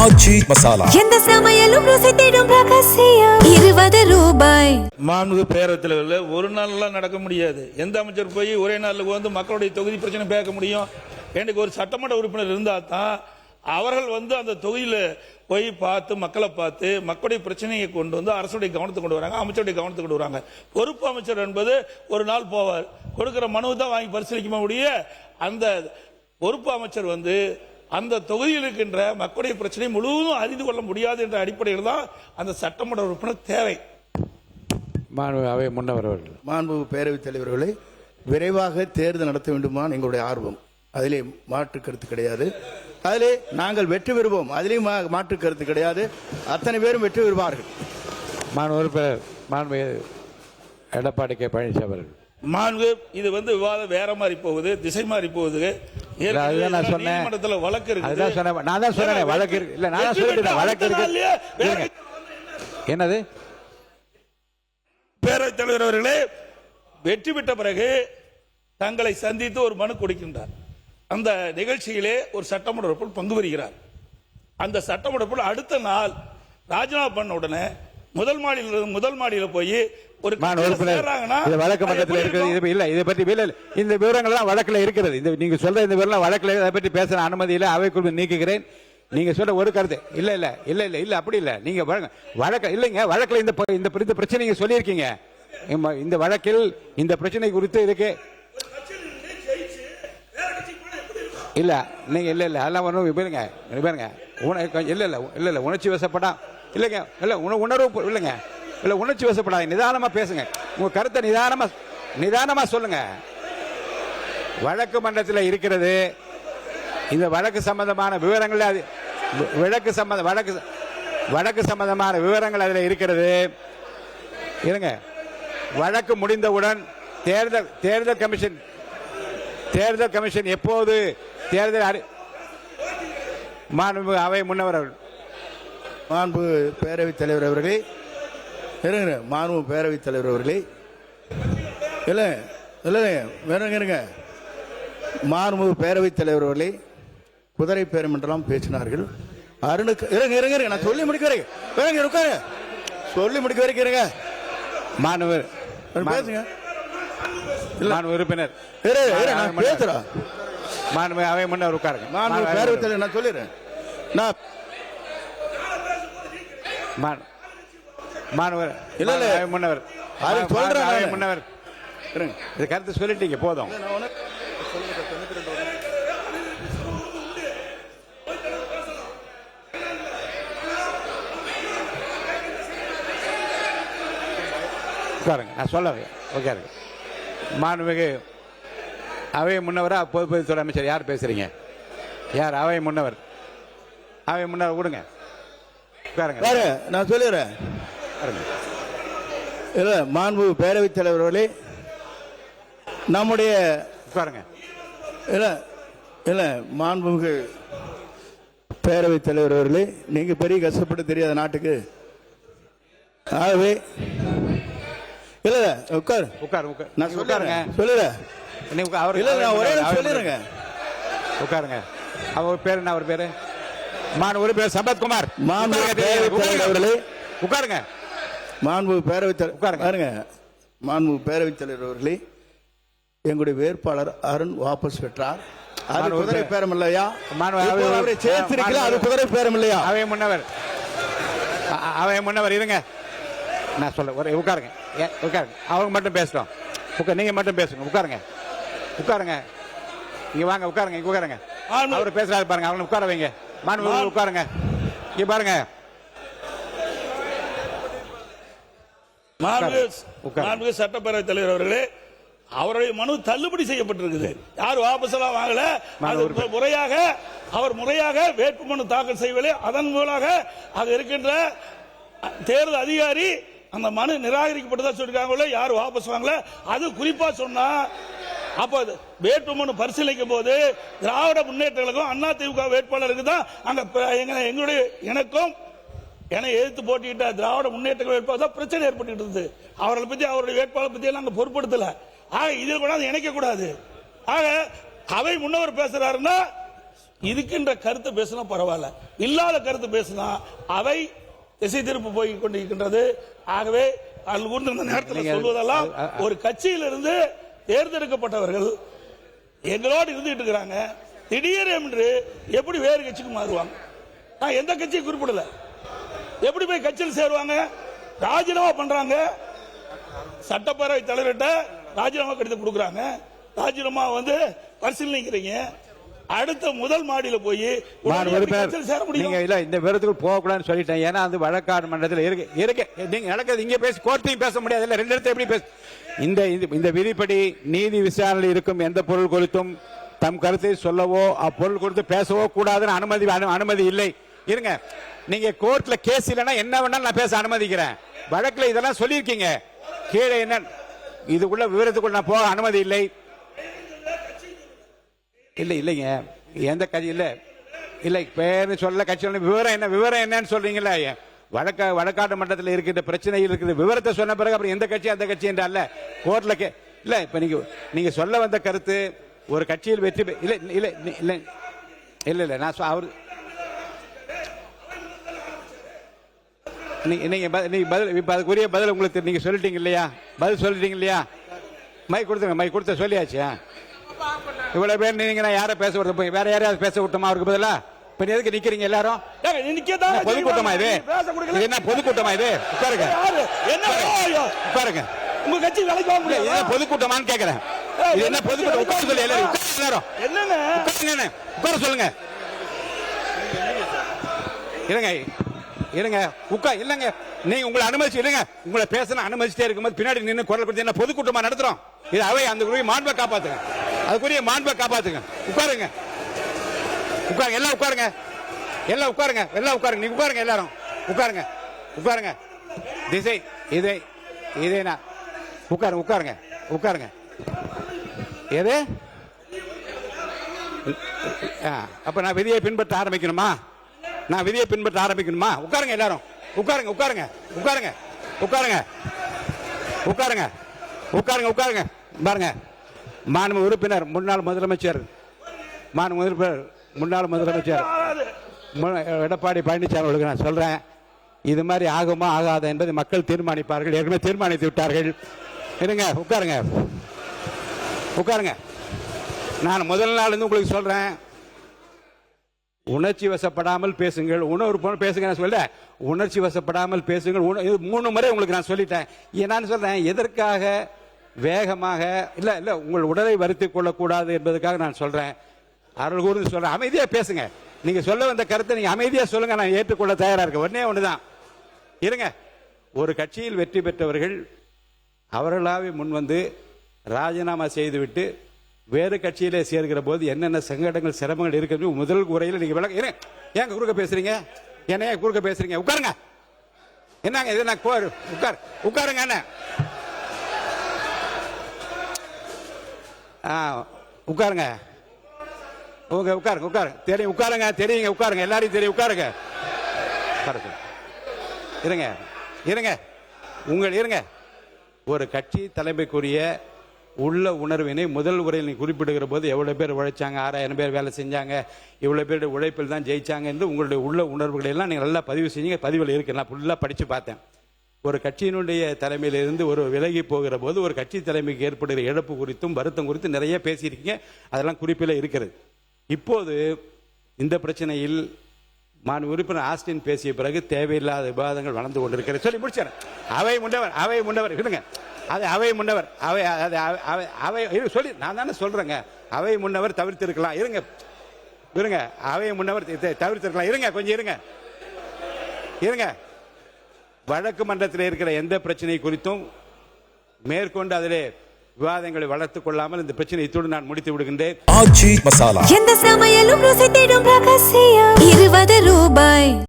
ஆச்சி மசாலா. எந்த சமையலும் ருசி தேடும் ரகசியம் 20 ரூபாய். மாண்புமிகு பேரவைத் தலைவர்கள் ஒரு நாள்லாம் நடக்க முடியாது. எந்த அமைச்சர் போய் ஒரே நாளில் வந்து மக்களுடைய தொகுதி பிரச்சனை பேச முடியும்? எனக்கு ஒரு சட்டமன்ற உறுப்பினர் இருந்தால் தான் அவர்கள் வந்து அந்த தொகுதியில் போய் பார்த்து மக்களை பார்த்து மக்களுடைய பிரச்சனையை கொண்டு வந்து அரசுடைய கவனத்துக்கு கொண்டு வராங்க, அமைச்சருடைய கவனத்துக்கு கொண்டு வராங்க. பொறுப்பு அமைச்சர் என்பது ஒரு நாள் போவார், கொடுக்கிற மனுவை தான் வாங்கி பரிசீலிக்க முடிய. அந்த பொறுப்பு அமைச்சர் வந்து அந்த தொகுதியில் இருக்கின்ற மக்களுடைய பிரச்சனை முழுவதும் அறிந்து கொள்ள முடியாது என்ற அடிப்படையில் தான் அந்த சட்டமன்ற உறுப்பினர் தேவை. மாண்புமிகு முன்னவர்கள், மாண்புமிகு பேரவைத் தலைவர்களை விரைவாக தேர்தல் நடத்த வேண்டுமா எங்களுடைய ஆர்வம். அதிலே மாற்று கருத்து கிடையாது. அதிலே நாங்கள் வெற்றி பெறுவோம், அதிலேயும் மாற்று கருத்து கிடையாது. அத்தனை பேரும் வெற்றி பெறுவார்கள். மாண்புமிகு எடப்பாடி கே பழனிசாமி அவர்கள், மாண்பு இது வந்து விவாதம் வேற மாதிரி போகுது, திசை மாதிரி போகுது. நீதிமன்றத்தில் வழக்கு இருக்கு. நான் தான் சொன்னேன் வழக்கு இருக்கு. இல்ல நான் சொல்லிட்டேன் வழக்கு இருக்கு. என்னது? பேரவைத் தலைவர் அவர்களே வெற்றி பெற்ற பிறகு தங்களை சந்தித்து ஒரு மனு கொடுக்கின்றார். அந்த நிகழ்ச்சியிலே ஒரு சட்டமன்ற உறுப்பினர் பங்கு பெறுகிறார். அந்த சட்டமன்ற உறுப்பினர் அடுத்த நாள் ராஜினாமா பண்ண உடனே முதல் மாடியில போய் ஒரு வழக்கு மன்றத்தில் இருக்கிறது. இல்ல இதை பற்றி இந்த விவரங்கள் வழக்கில் இருக்கிறது. நீங்க சொல்ற இந்த விவரம் வழக்கில் அதை பற்றி பேச அனுமதி இல்லை, அவைக்குள் நீக்குகிறேன். நீங்க சொல்ற ஒரு கருத்து இல்ல இல்ல இல்ல இல்ல இல்ல அப்படி இல்ல. நீங்க வழக்கு இல்லைங்க, வழக்கில் இந்த பிரச்சனை நீங்க சொல்லியிருக்கீங்க. இந்த வழக்கில் இந்த பிரச்சனை குறித்து இருக்கு இல்ல நீங்க இல்ல இல்ல அதெல்லாம் ஒன்றும் பாருங்க இல்ல இல்ல இல்ல இல்ல உணர்ச்சி வசப்படா இல்லைங்க, இல்ல உணர்வு இல்லைங்க, இல்ல உணர்ச்சி வசப்படாது. நிதானமா பேசுங்க, உங்க கருத்தை நிதானமா சொல்லுங்க. வழக்கு மன்றத்தில் இருக்கிறது. இந்த வழக்கு சம்பந்தமான விவரங்கள் வழக்கு சம்பந்தமான விவரங்கள் அதில் இருக்கிறது. இருங்க, வழக்கு முடிந்தவுடன் தேர்தல் கமிஷன் எப்போது தேர்தல் மாண்பு அவை முன்னவர் மாண்பு பேரவைத் தலைவர் அவர்களே, மாண்பு பேரவைத் தலைவர் அவர்களே, இல்லை இருங்க, மாண்பு பேரவைத் தலைவர் அவர்களே குதிரை பேரம் என்றெல்லாம் பேசினார்கள். அருணுக்கு இருங்க நான் சொல்லி முடிக்க வரைக்கும் சொல்லி முடிக்க வரைக்கும் இருங்க. மாணவ பேசுங்க. உறுப்பினர் பேசுறேன். மாண்பு அவை முன்னவர் உட்காருங்க. மாண்பு பேரவைத் தலைவர் நான் சொல்லிடுறேன். நான் மாணவர் முன்னவர் முன்னவர் இது கருத்து சொல்லிட்டீங்க போதும். உட்காருங்க, நான் சொல்ல உட்காருங்க. மாண்புமிகு அவை முன்னவரா பொதுப்பணித்துறை அமைச்சர் யார் பேசுறீங்க? யார் அவை முன்னவர்? அவை முன்னவர் விடுங்க, உட்காருங்க. நான் சொல்லிடுறேன். இல்ல மாண்பு பேரவைத் தலைவர்களே, நம்முடைய உட்காருங்க. இல்ல இல்ல மாண்புமிகு பேரவைத் தலைவர் அவர்களே, நீங்க பெரிய கஷ்டப்பட்டு தெரியாத நாட்டுக்கு. ஆகவே இல்ல உட்காரு நான் சொல்லுறேன். சொல்லிடுறேங்க. உட்காருங்க. அவர் பேரு என்ன? அவர் பேரு மாண்பு பேர் சம்பத்குமார். அவர்களே உட்காருங்க. மாண்பு பேரவைத் தலைவர் மாண்பு பேரவைத் தலைவர் அவர்களே, எங்களுடைய வேட்பாளர் அருண் வாபஸ் பெற்றார். அது குதிரை பேரம் இல்லையா? அவரை சேர்த்திருக்கல, அது குதிரை பேரம் இல்லையா? அவை முன்னவர் இருங்க, நான் சொல்ல உட்காருங்க. அவங்க மட்டும் பேசுறோம். நீங்க மட்டும் பேசுங்க. உட்காருங்க. இங்க வாங்க, உட்காருங்க. அவர் பேசுறாரு பாருங்க, அவங்க உட்கார வைங்க. மாண்பு உட்காருங்க. இங்க பாருங்க. மாண்புமிகு சட்டப்பேரவைத் தலைவர் அவர்களே, அவருடைய மனு தள்ளுபடி செய்யப்பட்டிருக்குது. யார் வாபஸ் எல்லாம் வாங்கல. அவர் முறையாக வேட்புமனு தாக்கல் செய்யவில்லை. அதன் மூலமாக அது இருக்கின்ற தேர்தல் அதிகாரி அந்த மனு நிராகரிக்கப்பட்டதா சொல்லிருக்காங்க. யார் வாபஸ் வாங்கல. அது குறிப்பா சொன்னா அப்ப வேட்புமனு பரிசீலிக்கும் போது திராவிட முன்னேற்ற கழகம் அண்ணா திமுக வேட்பாளருக்கு தான் அங்க எனக்கும் என எதிர்த்து போட்டியிட்ட திராவிட முன்னேற்ற வேட்பாளர் தான் பிரச்சனை ஏற்பட்டு இருந்தது. அவர்களை பத்தி அவருடைய வேட்பாளர் பத்தி நாங்க பொருட்படுத்தல. ஆக இதில் கூட இணைக்க கூடாது. ஆக அவை முன்னவர் பேசுறாருன்னா இருக்கின்ற கருத்தை பேசினா பரவாயில்ல, இல்லாத கருத்து பேசினா அவை திசை திருப்பு போய் கொண்டிருக்கின்றது. ஆகவே அதில் கூர்ந்து இந்த நேரத்தில் சொல்வதெல்லாம் ஒரு கட்சியிலிருந்து தேர்ந்தெடுக்கப்பட்டவர்கள் எங்களோடு இருந்துட்டு இருக்கிறாங்க. திடீரென்று எப்படி வேறு கட்சிக்கு மாறுவாங்க? நான் எந்த கட்சியை குறிப்பிடல. எப்படி போய் கட்சியில் சேருவாங்க? ராஜினாமா பண்றாங்க. சட்டப்பேரவை தலைவர்கிட்ட ராஜினாமா கடிதம் கொடுக்குறாங்க. ராஜினாமா பரிசீலனைக்கிறீங்க. அடுத்த முதல் மாடியில போய் சேர முடியும். இந்த விவரத்துக்கு போக கூடாதுன்னு சொல்லிட்டேன். ஏன்னா அந்த வழக்காடு மன்றத்தில் இருக்கு. நீங்க நடக்கிறது இங்க பேசி கோர்ட்டையும் பேச முடியாது. இல்ல ரெண்டு இடத்துல எப்படி பேச? இந்த விதிப்படி நீதி விசாரணையில் இருக்கும் எந்த பொருள் குறித்தும் தம் கருத்தை சொல்லவோ அப்பொருள் குறித்து பேசவோ கூடாதுன்னு அனுமதி இல்லை. இருங்க, நீங்க கோர்ட்ல கேஸ் இல்லைன்னா என்ன வேணாலும் நான் பேச அனுமதிக்கிறேன். வழக்குல இதெல்லாம் சொல்லியிருக்கீங்க. கீழே என்ன இதுக்குள்ள விவரத்துக்குள்ள நான் போக அனுமதி இல்லை. இல்லைங்க, எந்த கட்சி இல்ல பேரு சொல்ல கட்சி விவரம் என்னன்னு சொல்றீங்களா? வழக்காட்டு மன்றத்தில் இருக்கிற பிரச்சனையில் இருக்கிற விவரத்தை சொன்ன பிறகு அப்புறம் எந்த கட்சி அந்த கட்சி என்றால கோர்ட்ல இல்ல. இப்ப நீங்க சொல்ல வந்த கருத்து ஒரு கட்சியில் வெற்றி இல்ல நான் அவர் அதுக்குரிய பதில் உங்களுக்கு நீங்க சொல்லிட்டீங்க இல்லையா? பதில் சொல்லிட்டீங்க இல்லையா? மைக் கொடுத்துங்க. மைக் கொடுத்த சொல்லியாச்சு. இவ்வளவு பேர் நீங்க யார பேச விட வேற யாரையாவது பேச விட்டோமா? அவருக்கு பதிலா இப்ப எதுக்கு நிக்கிறீங்க எல்லாரும்? பொதுக்கூட்டமா இது? என்ன பொதுக்கூட்டமா இது? உட்காருங்க. உட்காருங்க. உங்க கட்சி வேலைக்கு வாங்க முடியாது. பொதுக்கூட்டமான்னு கேக்குறேன். இது என்ன பொதுக்கூட்டம்? உட்கார சொல்லி எல்லாரும் என்னங்க உட்கார சொல்லுங்க. இருங்க இல்லங்க, நீங்க உங்களை அனுமதிச்சு இருங்க. உங்களை பேசணும் அனுமதிச்சிட்டே இருக்கும்போது பின்னாடி நின்று குரல் கொடுத்து என்ன பொதுக்கூட்டமா நடத்துறோம்? இது அவை அந்த மாண்பை காப்பாத்துங்க. அதுக்குரிய மாண்பை காப்பாத்துங்க. உட்காருங்க. எல்லாம் உட்காருங்க. நீங்க உட்காருங்க. எல்லாரும் உட்காருங்க. திசை இதே உட்காருங்க. எது அப்ப நான் விதியை பின்பற்ற ஆரம்பிக்கணுமா? உட்காருங்க. எல்லாரும் உட்காருங்க. பாருங்க, மாண்பு உறுப்பினர் முன்னாள் முதலமைச்சர் எடப்பாடி பழனிசாமி அவர்களுக்கு நான் சொல்றேன், இது மாதிரி ஆகுமா ஆகாத என்பதை மக்கள் தீர்மானிப்பார்கள். ஏற்கனவே தீர்மானித்து விட்டார்கள். இருங்க, உட்காருங்க. நான் முதல் நாள் இருந்து உங்களுக்கு சொல்றேன், உணர்ச்சி வசப்படாமல் பேசுங்கள். உணர்வு பேசுங்க நான் சொல்ல, உணர்ச்சி வசப்படாமல் பேசுங்கள். 3 முறை உங்களுக்கு நான் சொல்லிட்டேன். நான் சொல்றேன், எதற்காக வேகமாக இல்ல உங்கள் உடலை வருத்திக் கொள்ளக்கூடாது என்பதற்காக நான் சொல்றேன். அருள் கூர்ந்து சொல்றேன், அமைதியா பேசுங்க. நீங்க சொல்ல வந்த கருத்தை நீங்க அமைதியா சொல்லுங்க, நான் ஏற்றுக்கொள்ள தயாரா இருக்கேன். ஒண்ணுதான். இருங்க, ஒரு கட்சியில் வெற்றி பெற்றவர்கள் அவர்களாவே முன்வந்து ராஜினாமா செய்துவிட்டு வேறு கட்சியிலே சேர்கிற போது என்னென்ன சங்கடங்கள் சிரமங்கள் இருக்கிறது முதல் உரையில் நீங்க விளக்க. ஏங்க குறுக்க பேசுறீங்க? என்ன குறுக்க பேசுறீங்க? உட்காருங்க. என்னங்க இது? உட்காருங்க. என்ன உட்காருங்க. உட்காருங்க. தெரியும், உட்காருங்க. தெரியுங்க, உட்காருங்க. எல்லாரையும் தெரியும், உட்காருங்க. இருங்க. ஒரு கட்சி தலைமைக்குரிய உள்ள உணர்வினை முதல் உரையில் குறிப்பிடுகிற போது எவ்வளவு பேர் உழைச்சாங்க, 6000 பேர் வேலை செஞ்சாங்க, இவ்வளவு பேருடைய உழைப்பில் தான் ஜெயிச்சாங்க என்று உங்களுடைய உள்ள உணர்வுகளை எல்லாம் நீங்க நல்லா பதிவு செஞ்சீங்க. பதிவில் இருக்கு, நான் ஃபுல்லா படிச்சு பார்த்தேன். ஒரு கட்சியினுடைய தலைமையிலிருந்து ஒரு விலகி போகிற போது ஒரு கட்சி தலைமைக்கு ஏற்படுகிற இழப்பு குறித்தும் வருத்தம் குறித்தும் நிறைய பேசியிருக்கீங்க. அதெல்லாம் குறிப்பில் இருக்கிறது. இப்போது இந்த பிரச்சனையில் உறுப்பினர் ஆஸ்டின் பேசிய பிறகு தேவையில்லாத விவாதங்கள் வளர்ந்து கொண்டிருக்கிறது. சொல்லி முடிச்சார். அவை முன்னவர் விடுங்க. அது அவை முன்னவர் சொல்லி நான் தானே சொல்றேங்க. அவை முன்னவர் தவிர்த்திருக்கலாம். இருங்க. அவை முன்னவர் தவிர்த்திருக்கலாம். இருங்க, கொஞ்சம் இருங்க. வழக்கு மன்றத்தில் இருக்கிற எந்த பிரச்சனை குறித்தும் மேற்கொண்டு அதிலே விவாதங்களை வளர்த்துக் கொள்ளாமல் இந்த பிரச்சனை இத்துடன் நான் முடித்து விடுகின்றேன். எந்த சமையலும் ருசி தேடும் ரகசியம் 20 ரூபாய்.